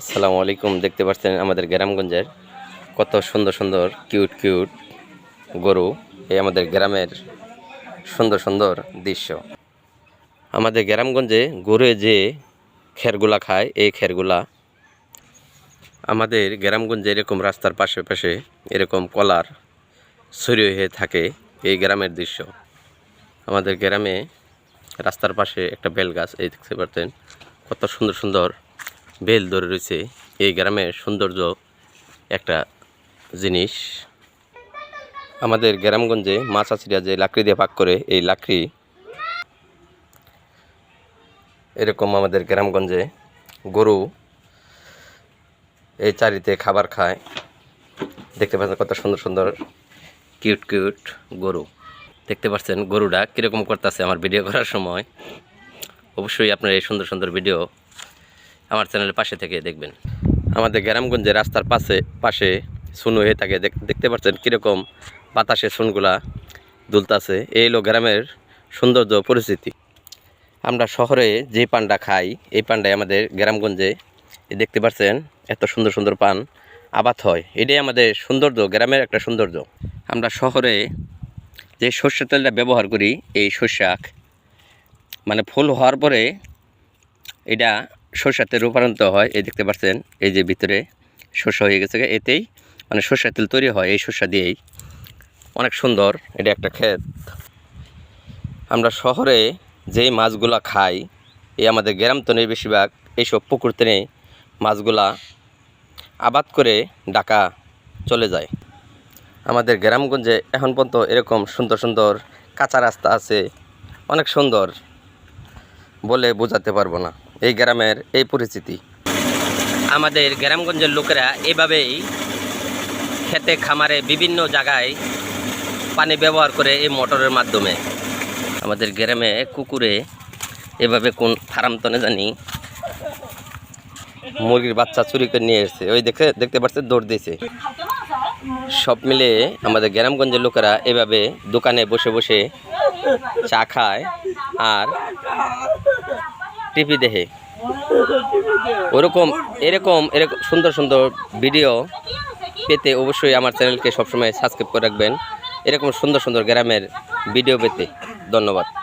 আসসালামু আলাইকুম। দেখতে পাচ্ছেন আমাদের গ্রামগঞ্জের কত সুন্দর সুন্দর কিউট কিউট গরু। এই আমাদের গ্রামের সুন্দর সুন্দর দৃশ্য। আমাদের গ্রামগঞ্জে গরু যে খেরগুলা খায়, এই খেরগুলা আমাদের গ্রামগঞ্জে এরকম রাস্তার পাশে পাশে এরকম কলার ছড়িয়ে হয়ে থাকে। এই গ্রামের দৃশ্য। আমাদের গ্রামে রাস্তার পাশে একটা বেল গাছ, এই দেখতে পাচ্ছেন কত সুন্দর সুন্দর বেল ধরে রয়েছে। এই গ্রামের সৌন্দর্য একটা জিনিস। আমাদের গ্রামগঞ্জে মা চাষিরা যে লাকড়ি দিয়ে পাক করে, এই লাকড়ি এরকম আমাদের গ্রামগঞ্জে গরু এই চারিতে খাবার খায়। দেখতে পাচ্ছেন কত সুন্দর সুন্দর কিউট কিউট গরু। দেখতে পাচ্ছেন গরুটা কীরকম করতেছে আমার ভিডিও করার সময়। অবশ্যই আপনারা এই সুন্দর সুন্দর ভিডিও আমার চ্যানেলের পাশে থেকে দেখবেন। আমাদের গ্রামগঞ্জে রাস্তার পাশে সুন হয়ে থাকে। দেখতে পাচ্ছেন কীরকম বাতাসে সুনগুলা দুলতাছে। এই হলো গ্রামের সৌন্দর্য পরিস্থিতি। আমরা শহরে যে পানটা খাই, এই পানটাই আমাদের গ্রামগঞ্জে দেখতে পাচ্ছেন এত সুন্দর সুন্দর পান আবাদ হয়। এটাই আমাদের সৌন্দর্য, গ্রামের একটা সৌন্দর্য। আমরা শহরে যে সর্ষের তেলটা ব্যবহার করি, এই সর্ষাক মানে ফুল হওয়ার পরে এটা সর্ষের তেল রূপান্তরিত হয়। এই দেখতে পাচ্ছেন এই যে ভিতরে শস্য হয়ে গেছে, এতেই মানে সর্ষের তেল তৈরি হয়। এই শস্য দিয়েই অনেক সুন্দর। এটা একটা ক্ষেত। আমরা শহরে যেই মাছগুলা খাই, এই আমাদের গ্রাম তো নেই, বেশিরভাগ এইসব পুকুর টেনে মাছগুলা আবাদ করে ঢাকা চলে যায়। আমাদের গ্রামগঞ্জে এখন পর্যন্ত এরকম সুন্দর সুন্দর কাঁচা রাস্তা আছে, অনেক সুন্দর, বলে বোঝাতে পারবো না। এই গ্রামের এই পরিস্থিতি। আমাদের গ্রামগঞ্জের লোকেরা এভাবেই খেতে খামারে বিভিন্ন জায়গায় পানি ব্যবহার করে, এই মোটরের মাধ্যমে। আমাদের গ্রামে কুকুরে এভাবে কোন ফার্ম তনে জানি মুরগির বাচ্চা চুরি করে নিয়ে এসেছে। ওই দেখতে পাচ্ছে দৌড় দিয়েছে। সব মিলে আমাদের গ্রামগঞ্জের লোকেরা এভাবে দোকানে বসে বসে চা খায় আর টিভি দেখে। এরকম সুন্দর সুন্দর ভিডিও পেতে অবশ্যই আমার চ্যানেলকে সবসময় সাবস্ক্রাইব করে রাখবেন। এরকম সুন্দর সুন্দর গ্রামের ভিডিও পেতে ধন্যবাদ।